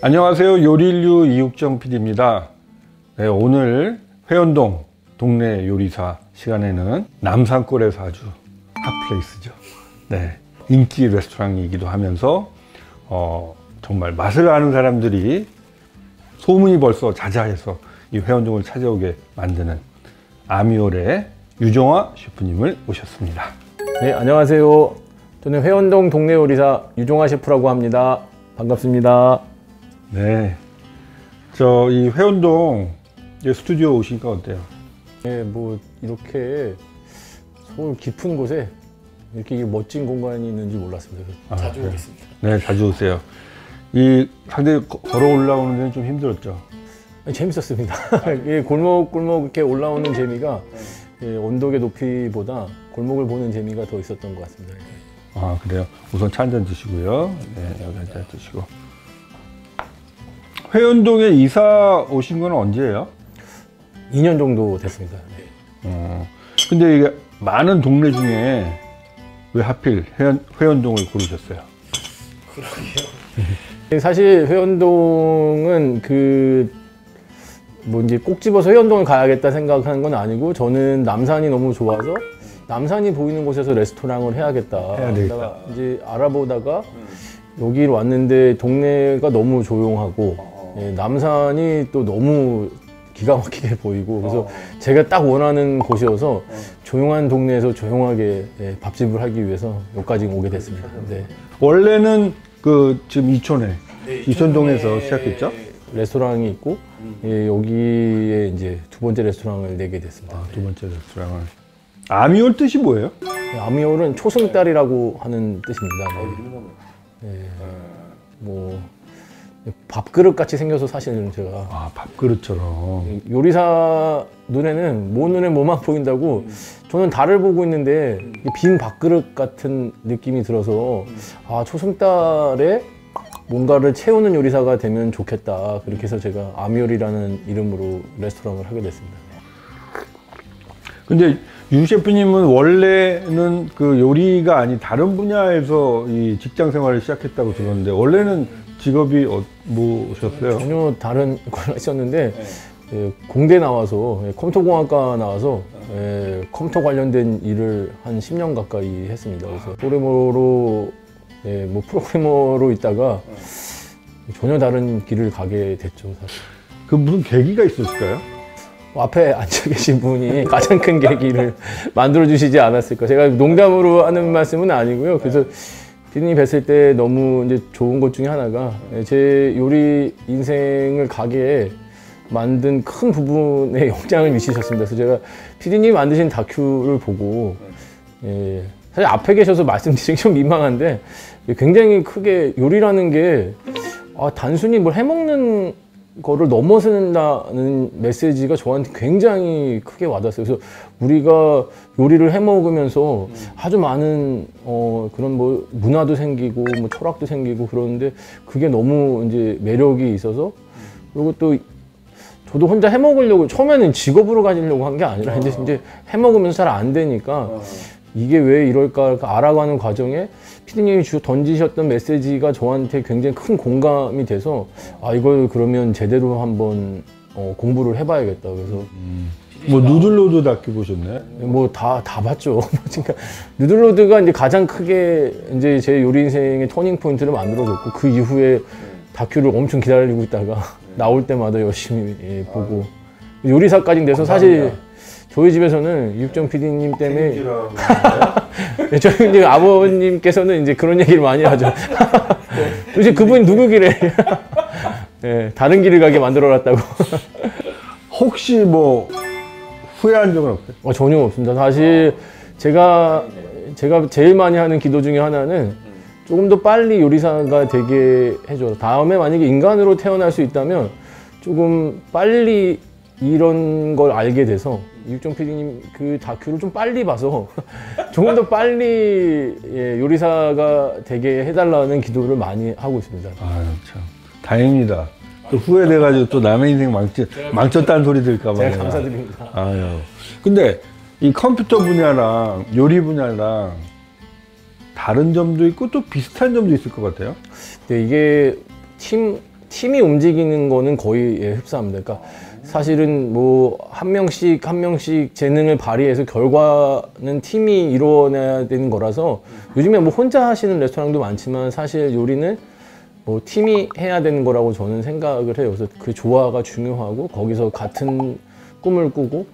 안녕하세요. 요리인류 이육정 PD입니다. 네, 오늘 회원동 동네 요리사 시간에는 남산골에서 아주 핫플레이스죠. 네, 인기 레스토랑이기도 하면서 정말 맛을 아는 사람들이 소문이 벌써 자자해서 이 회원동을 찾아오게 만드는 아미올의 유정화 셰프님을 모셨습니다. 네, 안녕하세요. 저는 회원동 동네 요리사 유정화 셰프라고 합니다. 반갑습니다. 네, 저 이 회원동 스튜디오 오시니까 어때요? 네, 뭐 이렇게 서울 깊은 곳에 이렇게 멋진 공간이 있는지 몰랐습니다. 자주 오겠습니다. 네, 자주 오세요. 이 상당히 걸어 올라오는 데는 좀 힘들었죠? 재밌었습니다. 골목골목 이렇게 올라오는 재미가 언덕의 높이보다 골목을 보는 재미가 더 있었던 것 같습니다. 아, 그래요? 우선 차 한잔 드시고요. 네, 여기 한잔 드시고. 회원동에 이사 오신 건 언제예요? 2년 정도 됐습니다. 근데 이게 많은 동네 중에 왜 하필 회원동을 고르셨어요? 그러게요. 사실 회원동은 뭐 이제 꼭 집어서 회원동을 가야겠다 생각하는 건 아니고, 저는 남산이 너무 좋아서 남산이 보이는 곳에서 레스토랑을 해야 되겠다. 이제 알아보다가 여기로 왔는데 동네가 너무 조용하고 남산이 또 너무 기가 막히게 보이고, 그래서 제가 딱 원하는 곳이어서 조용한 동네에서 조용하게 밥집을 하기 위해서 여기까지 오게 됐습니다. 네. 원래는 지금 이촌에, 이촌동에서 시작했죠? 레스토랑이 있고 여기에 이제 두 번째 레스토랑을 내게 됐습니다. 두 번째 레스토랑을. 아미올 뜻이 뭐예요? 아미올은 초승달이라고 하는 뜻입니다. 네. 뭐 밥그릇 같이 생겨서 사실은 제가 밥그릇처럼 요리사 눈에는 눈에 뭐만 보인다고 저는 달을 보고 있는데 빈 밥그릇 같은 느낌이 들어서 초승달에 뭔가를 채우는 요리사가 되면 좋겠다. 그렇게 해서 제가 아미올이라는 이름으로 레스토랑을 하게 됐습니다. 근데 유 셰프님은 원래는 요리가 아닌 다른 분야에서 이 직장 생활을 시작했다고 들었는데, 원래는 직업이 뭐셨어요? 전혀 다른 걸 했었는데 공대 나와서 컴퓨터공학과 나와서 컴퓨터 관련된 일을 한 10년 가까이 했습니다. 그래서 프로그래머로 있다가 전혀 다른 길을 가게 됐죠, 사실. 무슨 계기가 있었을까요? 앞에 앉아 계신 분이 가장 큰 계기를 만들어 주시지 않았을까. 제가 농담으로 하는 말씀은 아니고요. 그래서 피디님 뵀을 때 너무 이제 좋은 것 중에 하나가 제 요리 인생을 가게 만든 큰 부분에 영향을 미치셨습니다. 그래서 제가 피디님이 만드신 다큐를 보고 사실 앞에 계셔서 말씀드리기 좀 민망한데 굉장히 크게 요리라는 게 단순히 뭘 해먹는 거를 넘어선다는 메시지가 저한테 굉장히 크게 와닿았어요. 그래서 우리가 요리를 해 먹으면서 아주 많은 그런 뭐 문화도 생기고 뭐 철학도 생기고 그러는데 그게 너무 이제 매력이 있어서, 그리고 또 저도 혼자 해 먹으려고 처음에는 직업으로 가지려고 한 게 아니라 이제 해 먹으면서 잘 안 되니까 이게 왜 이럴까 알아가는 과정에 피디님이 던지셨던 메시지가 저한테 굉장히 큰 공감이 돼서 이걸 그러면 제대로 한번 공부를 해봐야겠다. 그래서 뭐 누들로드 다큐 보셨네? 뭐 다 봤죠. 그러니까 누들로드가 이제 가장 크게 이제 제 요리 인생의 터닝 포인트를 만들어줬고, 그 이후에 다큐를 엄청 기다리고 있다가 나올 때마다 열심히 보고 요리사까지 돼서 사실 저희 집에서는 이육정 PD님 때문에 저희 이제 아버님께서는 이제 그런 얘기를 많이 하죠. 도대체 그분이 누구길래 다른 길을 가게 만들어놨다고. 혹시 뭐 후회한 적은 없어요? 전혀 없습니다. 사실 제가 제일 많이 하는 기도 중에 하나는 조금 더 빨리 요리사가 되게 해줘. 다음에 만약에 인간으로 태어날 수 있다면 조금 빨리 이런 걸 알게 돼서 이육정 PD님 그 다큐를 좀 빨리 봐서 조금 더 빨리 요리사가 되게 해달라는 기도를 많이 하고 있습니다. 참 다행입니다. 또 후회돼가지고 또 남의 인생 망쳤다는 소리 들까봐. 제가 감사드립니다. 근데 이 컴퓨터 분야랑 요리 분야랑 다른 점도 있고 또 비슷한 점도 있을 것 같아요. 네, 이게 팀 팀이 움직이는 거는 거의 흡사합니다. 그러니까 사실은 뭐 한 명씩 재능을 발휘해서 결과는 팀이 이루어내야 되는 거라서 요즘에 뭐 혼자 하시는 레스토랑도 많지만 사실 요리는 뭐 팀이 해야 되는 거라고 저는 생각을 해요. 그래서 그 조화가 중요하고 거기서 같은 꿈을 꾸고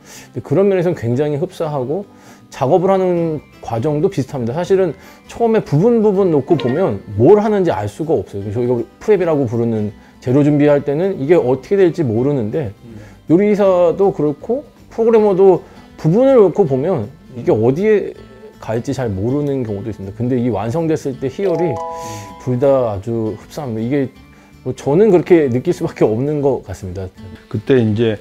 그런 면에서는 굉장히 흡사하고 작업을 하는 과정도 비슷합니다. 사실은 처음에 부분 놓고 보면 뭘 하는지 알 수가 없어요. 저희가 프랩이라고 부르는 재료 준비할 때는 이게 어떻게 될지 모르는데 요리사도 그렇고 프로그래머도 부분을 놓고 보면 이게 어디에 갈지 잘 모르는 경우도 있습니다. 근데 이 완성됐을 때 희열이 둘 다 아주 흡사합니다. 이게 뭐 저는 그렇게 느낄 수밖에 없는 것 같습니다. 그때 이제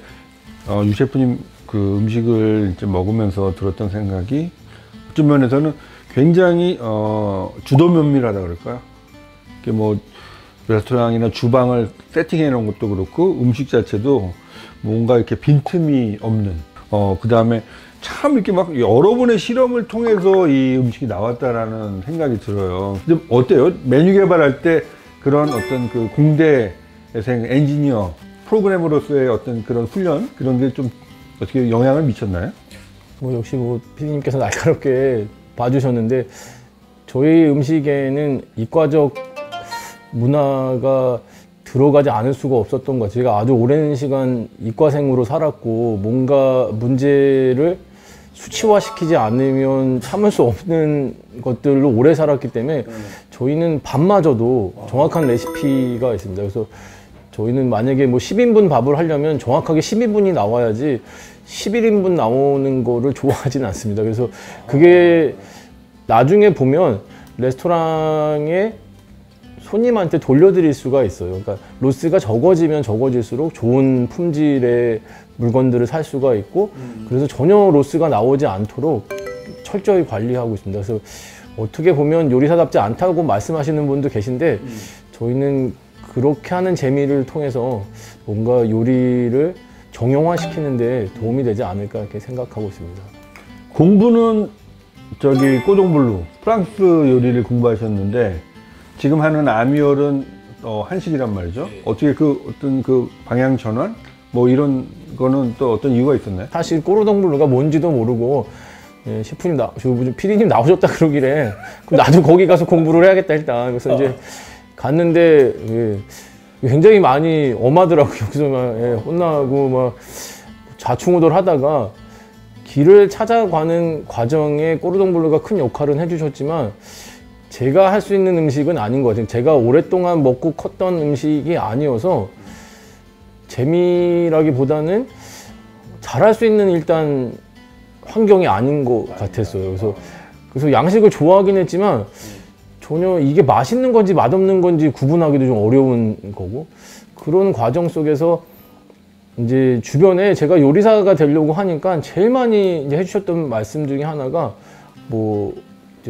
유 셰프님 그 음식을 이제 먹으면서 들었던 생각이 어떤 면에서는 굉장히 주도 면밀하다 그럴까요? 이게 뭐 레스토랑이나 주방을 세팅해 놓은 것도 그렇고 음식 자체도 뭔가 이렇게 빈틈이 없는 그 다음에 참 이렇게 막 여러 번의 실험을 통해서 이 음식이 나왔다라는 생각이 들어요. 근데 어때요? 메뉴 개발할 때 그런 어떤 그 공대생 엔지니어 프로그래머로서의 어떤 그런 훈련 그런 게 좀 어떻게 영향을 미쳤나요? 뭐 역시 뭐 피디님께서 날카롭게 봐주셨는데 저희 음식에는 이과적 문화가 들어가지 않을 수가 없었던 것 같아요. 제가 아주 오랜 시간 이과생으로 살았고 뭔가 문제를 수치화시키지 않으면 참을 수 없는 것들로 오래 살았기 때문에 저희는 밥마저도 정확한 레시피가 있습니다. 그래서 저희는 만약에 뭐 10인분 밥을 하려면 정확하게 12분이 나와야지 11인분 나오는 거를 좋아하지는 않습니다. 그래서 그게 나중에 보면 레스토랑에 손님한테 돌려드릴 수가 있어요. 그러니까 로스가 적어지면 적어질수록 좋은 품질의 물건들을 살 수가 있고 그래서 전혀 로스가 나오지 않도록 철저히 관리하고 있습니다. 그래서 어떻게 보면 요리사답지 않다고 말씀하시는 분도 계신데 저희는 그렇게 하는 재미를 통해서 뭔가 요리를 정형화시키는 데 도움이 되지 않을까 이렇게 생각하고 있습니다. 공부는 저기 꼬동블루 프랑스 요리를 공부하셨는데 지금 하는 아미올은 한식이란 말이죠. 어떻게 그 어떤 그 방향 전환 뭐 이런 거는 또 어떤 이유가 있었나요? 사실 꼬르동블루가 뭔지도 모르고 셰프님 PD님 나오셨다 그러길래 그럼 나도 거기 가서 공부를 해야겠다 일단. 그래서 이제 갔는데 굉장히 많이 엄하더라고요. 여기서 막 혼나고 막 좌충우돌 하다가 길을 찾아가는 과정에 꼬르동블루가 큰 역할은 해주셨지만 제가 할 수 있는 음식은 아닌 것 같아요. 제가 오랫동안 먹고 컸던 음식이 아니어서 재미라기보다는 잘할 수 있는 일단 환경이 아닌 것 같았어요. 그래서 양식을 좋아하긴 했지만 전혀 이게 맛있는 건지 맛없는 건지 구분하기도 좀 어려운 거고 그런 과정 속에서 이제 주변에 제가 요리사가 되려고 하니까 제일 많이 이제 해주셨던 말씀 중에 하나가 뭐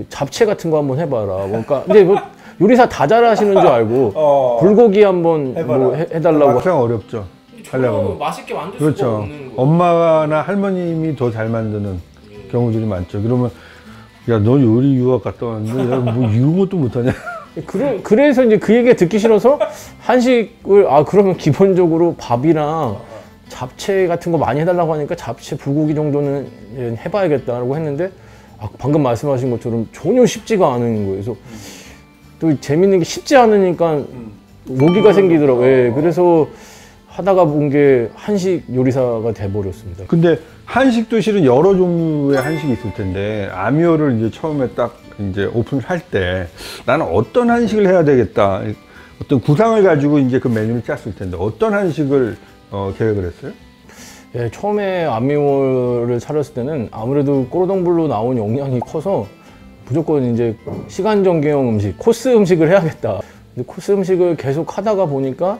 잡채 같은 거 한번 해봐라. 그러니까 근데 뭐 요리사 다 잘하시는 줄 알고 불고기 한번 뭐 해달라고. 막상 어렵죠. 하려면 맛있게 만들 그렇죠. 수가 없는 거. 엄마나 할머님이 더 잘 만드는 경우들이 많죠. 그러면 야, 너 요리 유학 갔다 왔는데 야, 뭐 이런 것도 못하냐? 그래서 이제 그 얘기가 듣기 싫어서 한식을 그러면 기본적으로 밥이랑 잡채 같은 거 많이 해달라고 하니까 잡채 불고기 정도는 해봐야겠다라고 했는데 방금 말씀하신 것처럼 전혀 쉽지가 않은 거예요. 그래서 또 재밌는 게 쉽지 않으니까 오기가 생기더라고요. 예, 그래서 하다가 본 게 한식 요리사가 돼버렸습니다. 근데 한식도 실은 여러 종류의 한식이 있을 텐데 아미오를 이제 처음에 딱 이제 오픈을 할 때 나는 어떤 한식을 해야 되겠다 어떤 구상을 가지고 이제 그 메뉴를 짰을 텐데 어떤 한식을 계획을 했어요? 예, 처음에 아미올을 차렸을 때는 아무래도 꼬르동블루 나온 용량이 커서 무조건 이제 시간 정기형 음식, 코스 음식을 해야겠다. 근데 코스 음식을 계속 하다가 보니까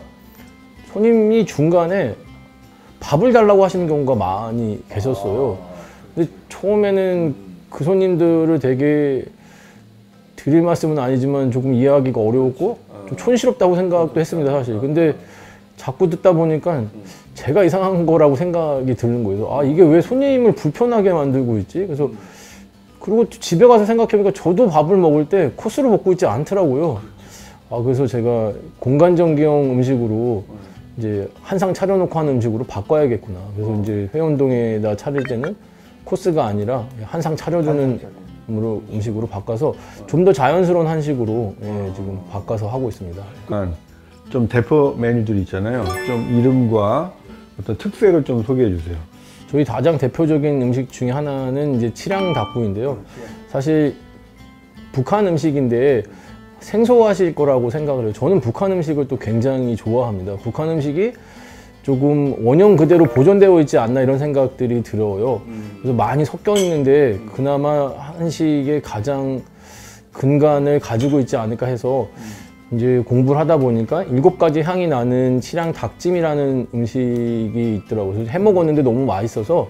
손님이 중간에 밥을 달라고 하시는 경우가 많이 계셨어요. 근데 처음에는 그 손님들을 되게 드릴 말씀은 아니지만 조금 이해하기가 어려웠고 좀 촌스럽다고 생각도 했습니다, 사실. 근데 자꾸 듣다 보니까 제가 이상한 거라고 생각이 드는 거예요. 이게 왜 손님을 불편하게 만들고 있지? 그래서 그리고 집에 가서 생각해보니까 저도 밥을 먹을 때 코스로 먹고 있지 않더라고요. 그래서 제가 공간전기형 음식으로 이제 한상 차려놓고 하는 음식으로 바꿔야겠구나. 그래서 이제 회원동에다 차릴 때는 코스가 아니라 한상 차려주는 음식으로 바꿔서 좀 더 자연스러운 한식으로 지금 바꿔서 하고 있습니다. 좀 대표 메뉴들이 있잖아요. 좀 이름과 어떤 특색을 좀 소개해 주세요. 저희 가장 대표적인 음식 중에 하나는 이제 칠양 닭구이인데요. 사실 북한 음식인데 생소하실 거라고 생각을 해요. 저는 북한 음식을 또 굉장히 좋아합니다. 북한 음식이 조금 원형 그대로 보존되어 있지 않나 이런 생각들이 들어요. 그래서 많이 섞여 있는데 그나마 한식의 가장 근간을 가지고 있지 않을까 해서 이제 공부를 하다 보니까 7가지 향이 나는 칠양 닭찜이라는 음식이 있더라고요. 그래서 해 먹었는데 너무 맛있어서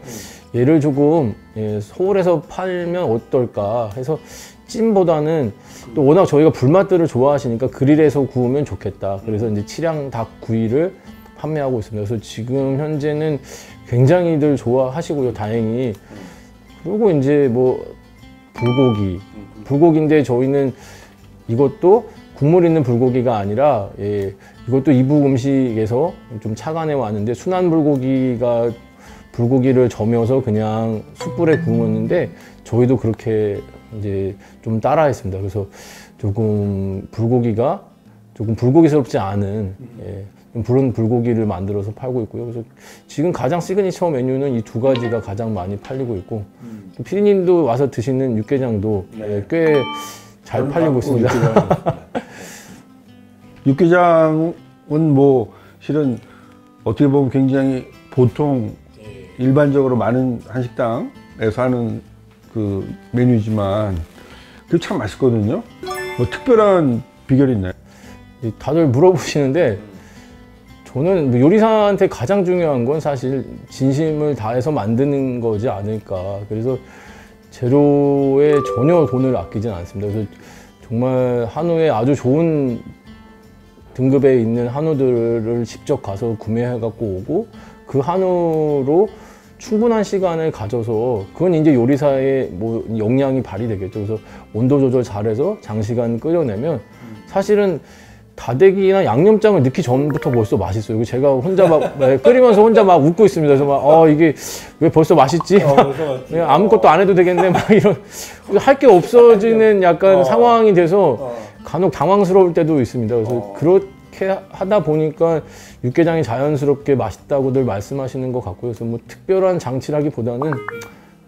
얘를 조금 서울에서 팔면 어떨까 해서 찜보다는 또 워낙 저희가 불맛들을 좋아하시니까 그릴에서 구우면 좋겠다. 그래서 이제 칠양 닭구이를 판매하고 있습니다. 그래서 지금 현재는 굉장히들 좋아하시고요, 다행히. 그리고 이제 뭐 불고기인데 저희는 이것도 국물 있는 불고기가 아니라 이것도 이북 음식에서 좀 착안해 왔는데 순한 불고기를 저며서 그냥 숯불에 구웠는데 저희도 그렇게 이제 좀 따라했습니다. 그래서 조금 불고기가 조금 불고기스럽지 않은 그런 불고기를 만들어서 팔고 있고요. 그래서 지금 가장 시그니처 메뉴는 이 2가지가 가장 많이 팔리고 있고 피디님도 와서 드시는 육개장도 꽤 잘 팔리고 있습니다. 육개장은 뭐 실은 어떻게 보면 굉장히 보통 일반적으로 많은 한식당에서 하는 그 메뉴지만 그게 참 맛있거든요. 뭐 특별한 비결이 있나요? 다들 물어보시는데 저는 요리사한테 가장 중요한 건 사실 진심을 다해서 만드는 거지 않을까. 그래서 재료에 전혀 돈을 아끼진 않습니다. 그래서 정말 한우에 아주 좋은 등급에 있는 한우들을 직접 가서 구매해 갖고 오고 그 한우로 충분한 시간을 가져서 그건 이제 요리사의 뭐 역량이 발휘되겠죠. 그래서 온도 조절 잘해서 장시간 끓여내면 사실은 다대기나 양념장을 넣기 전부터 벌써 맛있어요. 그리고 제가 혼자 막 끓이면서 혼자 막 웃고 있습니다. 그래서 막 이게 왜 벌써 맛있지? 그냥 아무것도 안 해도 되겠네. 막 이런 할 게 없어지는 약간 상황이 돼서 간혹 당황스러울 때도 있습니다. 그래서 그렇게 하다 보니까 육개장이 자연스럽게 맛있다고들 말씀하시는 것 같고요. 그래서 뭐 특별한 장치라기보다는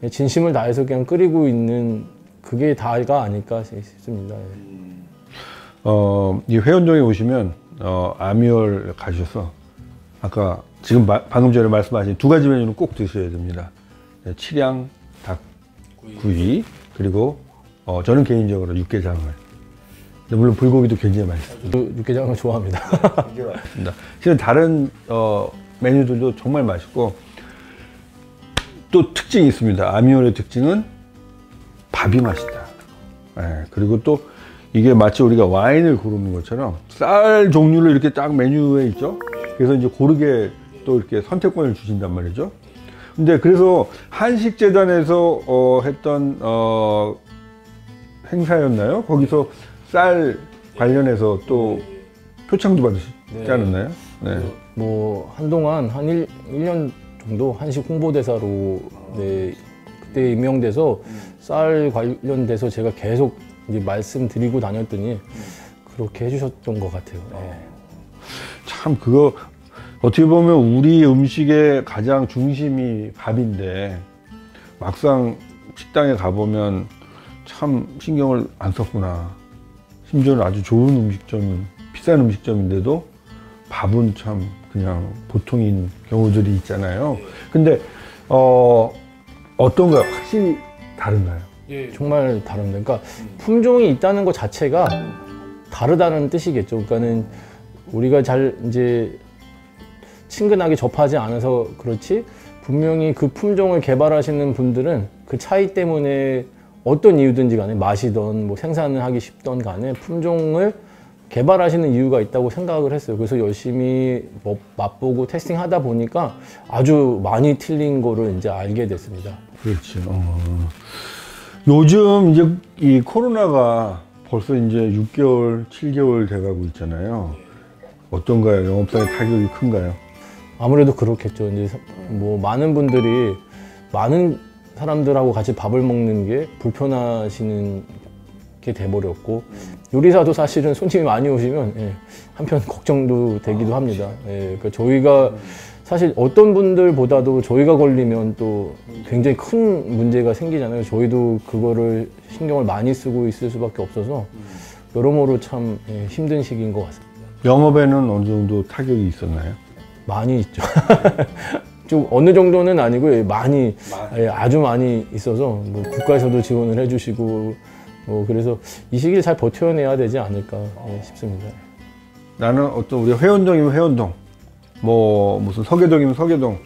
진심을 다해서 그냥 끓이고 있는 그게 다가 아닐까 싶습니다. 이 회원동에 오시면 아미얼 가셔서 아까 지금 방금 전에 말씀하신 2가지 메뉴는 꼭 드셔야 됩니다. 칠양 닭구이 그리고 저는 개인적으로 육개장을 물론 불고기도 굉장히 맛있습니다. 육개장을 좋아합니다. 실은 다른 메뉴들도 정말 맛있고 또 특징이 있습니다. 아미올의 특징은 밥이 맛있다. 그리고 또 이게 마치 우리가 와인을 고르는 것처럼 쌀 종류를 이렇게 딱 메뉴에 있죠. 그래서 이제 고르게 또 이렇게 선택권을 주신단 말이죠. 근데 그래서 한식재단에서 했던 행사였나요? 거기서 쌀 관련해서 또 표창도 받으시지 않았나요? 네. 뭐 한동안 한 1년 정도 한식 홍보대사로 그때 임명돼서 쌀 관련돼서 제가 계속 이제 말씀드리고 다녔더니 그렇게 해주셨던 것 같아요. 참 그거 어떻게 보면 우리 음식의 가장 중심이 밥인데 막상 식당에 가보면 참 신경을 안 썼구나. 심지어는 아주 좋은 음식점, 비싼 음식점인데도 밥은 참 그냥 보통인 경우들이 있잖아요. 근데 어떤가요? 확실히 다른가요? 정말 다릅니다. 그러니까 품종이 있다는 것 자체가 다르다는 뜻이겠죠. 그러니까는 우리가 잘 이제 친근하게 접하지 않아서 그렇지 분명히 그 품종을 개발하시는 분들은 그 차이 때문에 어떤 이유든지 간에 맛이든 뭐 생산을 하기 쉽던 간에 품종을 개발하시는 이유가 있다고 생각을 했어요. 그래서 열심히 뭐 맛보고 테스팅하다 보니까 아주 많이 틀린 거를 이제 알게 됐습니다. 그렇죠. 요즘 이제 이 코로나가 벌써 이제 6개월, 7개월 돼가고 있잖아요. 어떤가요? 영업상의 타격이 큰가요? 아무래도 그렇겠죠. 이제 뭐 많은 분들이 많은 사람들하고 같이 밥을 먹는 게 불편하시는 게 돼버렸고 요리사도 사실은 손님이 많이 오시면 한편 걱정도 되기도 합니다. 그러니까 저희가 사실 어떤 분들보다도 저희가 걸리면 또 굉장히 큰 문제가 생기잖아요. 저희도 그거를 신경을 많이 쓰고 있을 수밖에 없어서 여러모로 참 힘든 시기인 것 같습니다. 영업에는 어느 정도 타격이 있었나요? 많이 있죠. 좀 어느 정도는 아니고 많이 아주 많이 있어서 뭐 국가에서도 지원을 해주시고 뭐 그래서 이 시기를 잘 버텨내야 되지 않을까 싶습니다. 나는 어떤 우리 회원동이면 회원동, 뭐 무슨 서계동이면 서계동,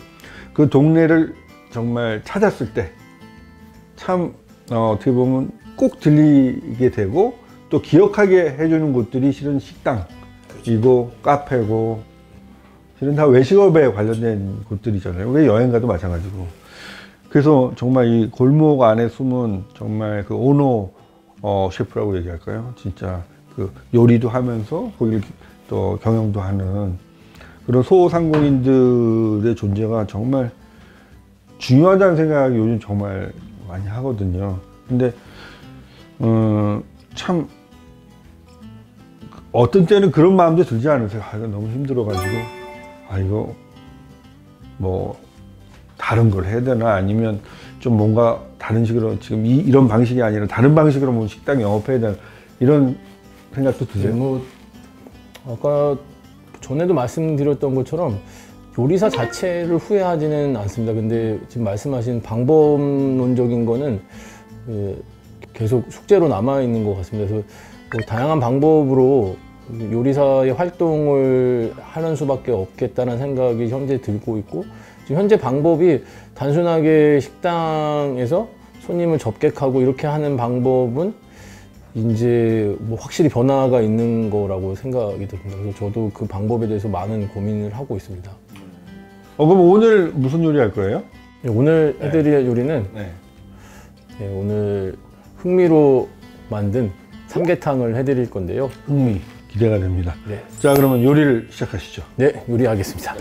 그 동네를 정말 찾았을 때 참 어떻게 보면 꼭 들리게 되고 또 기억하게 해주는 곳들이 실은 식당이고 카페고 실은 다 외식업에 관련된 곳들이잖아요. 왜 여행 가도 마찬가지고. 그래서 정말 이 골목 안에 숨은 정말 그 오너 셰프라고 얘기할까요? 진짜 그 요리도 하면서 거기를 또 경영도 하는 그런 소상공인들의 존재가 정말 중요하다는 생각이 요즘 정말 많이 하거든요. 근데 참 어떤 때는 그런 마음도 들지 않으세요? 아, 이거 너무 힘들어가지고 이거 뭐 다른 걸 해야 되나, 아니면 좀 뭔가 다른 식으로 지금 이런 방식이 아니라 다른 방식으로 뭐 식당 영업해야 되나, 이런 생각도 드세요? 뭐 아까 전에도 말씀드렸던 것처럼 요리사 자체를 후회하지는 않습니다. 근데 지금 말씀하신 방법론적인 거는 계속 숙제로 남아 있는 것 같습니다. 그래서 뭐 다양한 방법으로 요리사의 활동을 하는 수밖에 없겠다는 생각이 현재 들고 있고, 지금 현재 방법이 단순하게 식당에서 손님을 접객하고 이렇게 하는 방법은 이제 뭐 확실히 변화가 있는 거라고 생각이 듭니다. 그래서 저도 그 방법에 대해서 많은 고민을 하고 있습니다. 그럼 오늘 무슨 요리 할 거예요? 오늘 해드릴 요리는 오늘 흥미로 만든 삼계탕을 해드릴 건데요. 흥미 기대가 됩니다. 네. 자, 그러면 요리를 시작하시죠. 네, 요리하겠습니다.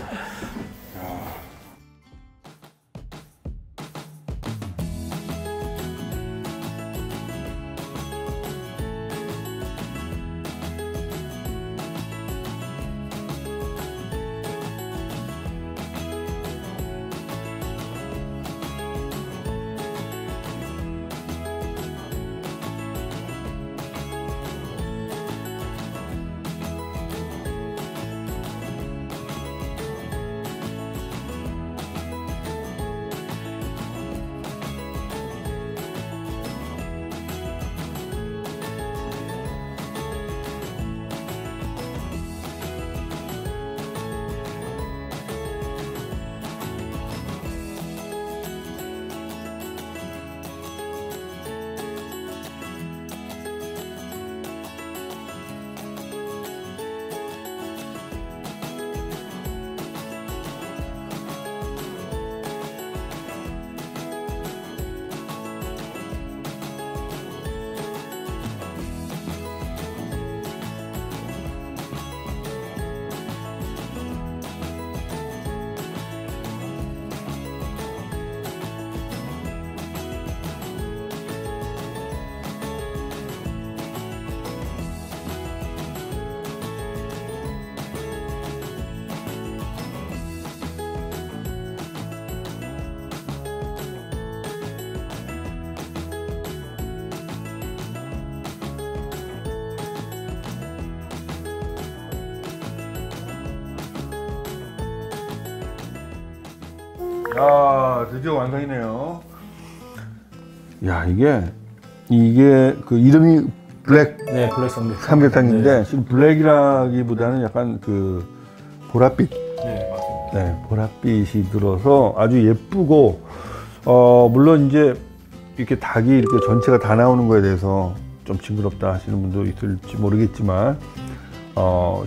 야, 드디어 완성이네요. 야, 이게 그 이름이 블랙 네, 블랙 삼계탕인데 지금 블랙이라기보다는 약간 그 보랏빛, 네, 맞습니다. 네, 보랏빛이 들어서 아주 예쁘고, 물론 이제 이렇게 닭이 이렇게 전체가 다 나오는 거에 대해서 좀 징그럽다 하시는 분도 있을지 모르겠지만,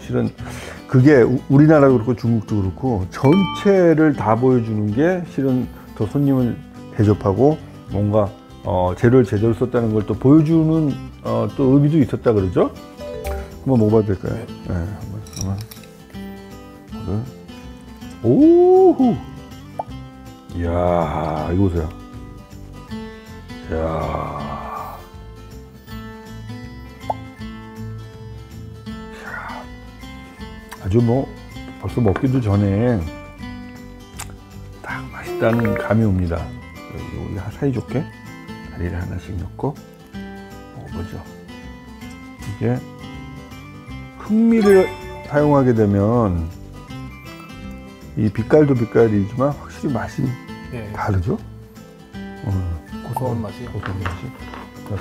실은 그게 우리나라도 그렇고 중국도 그렇고 전체를 다 보여주는 게 실은 더 손님을 대접하고 뭔가 재료를 제대로 썼다는 걸 또 보여주는 또 의미도 있었다 그러죠? 한번 먹어봐도 될까요? 네, 한번. 오호! 이야, 이거 보세요. 이야. 아주 뭐, 벌써 먹기도 전에 딱 맛있다는 감이 옵니다. 여기 사이좋게 다리를 하나씩 넣고 먹어보죠. 이게 흑미를 사용하게 되면 이 빛깔도 빛깔이지만 확실히 맛이 다르죠? 고소한 맛이. 고소한 맛이.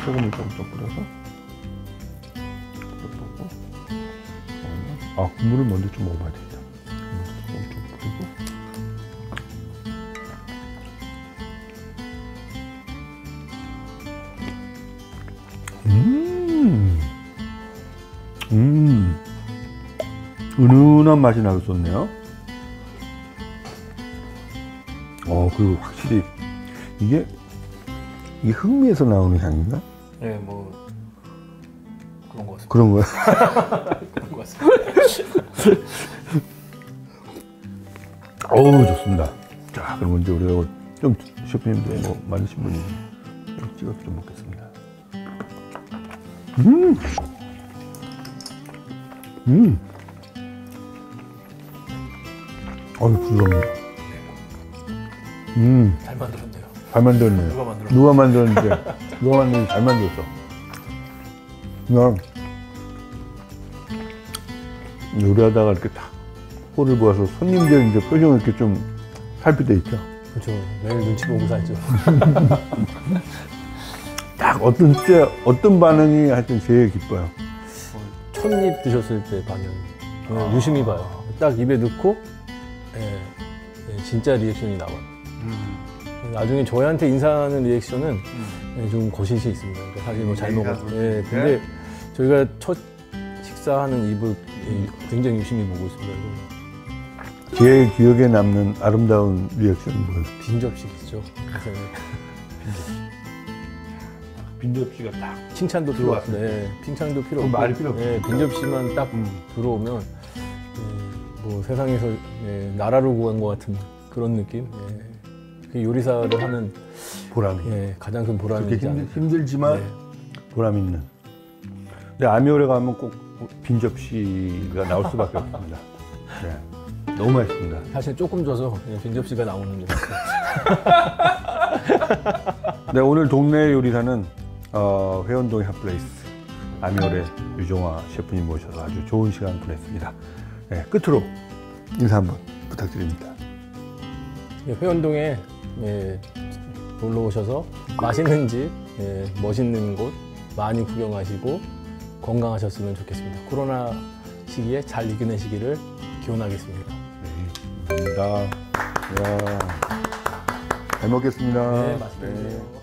소금을 좀 뿌려서. 국물을 먼저 좀 먹어봐야 되겠다. 소금 좀 뿌리고. 은은한 맛이 나서 좋네요. 그리고 확실히 이게 흑미에서 나오는 향인가? 네, 뭐 그런 거 같습니다. 그런 거야? 그런 거 같습니다. 어우, 좋습니다. 자, 그럼 이제 우리가 좀 셰프님도 뭐 많으신 분이 찍어서 좀 먹겠습니다. 부드럽네요. 잘 만들었네요. 잘 만들었네요. 누가 만들었는지 잘 만들었어. 그냥 요리하다가 이렇게 딱 홀을 보아서 손님들 이제 표정을 이렇게 좀 살피돼 있죠. 그렇죠. 매일 눈치 보고 살죠. 딱 어떤 반응이 하여튼 제일 기뻐요. 첫입 드셨을 때 반응 유심히 봐요. 딱 입에 넣고 진짜 리액션이 나와요. 나중에 저희한테 인사하는 리액션은 좀 거실이 있습니다. 그러니까 사실 뭐 잘 먹었어. 근데 저희가 첫 식사하는 입을 굉장히 유심히 보고 있습니다. 제일 기억에 남는 아름다운 리액션은 뭐예요? 빈 접시겠죠. 그래서 빈 접시가 딱 칭찬도 필요 없고, 칭찬도 필요 없고, 말이 필요 없고, 빈 접시만 딱 들어오면 뭐 세상에서 나라로 구한 것 같은 그런 느낌. 그 요리사를 하는 보람이. 가장 큰 보람이 그렇게 있지 않을까. 힘들지만 보람 있는. 근데 아미오레 가면 꼭 빈 접시가 나올 수밖에 없습니다. 너무 맛있습니다. 사실 조금 줘서 빈 접시가 나오는 것 같아요. 네, 오늘 동네 요리사는 회원동의 핫플레이스 아미오레 유종화 셰프님 모셔서 아주 좋은 시간 보냈습니다. 끝으로 인사 한번 부탁드립니다. 회원동에 놀러 오셔서 맛있는 집, 멋있는 곳 많이 구경하시고 건강하셨으면 좋겠습니다. 코로나 시기에 잘 이겨내시기를 기원하겠습니다. 감사합니다. 잘 먹겠습니다. 맛있게 드세요.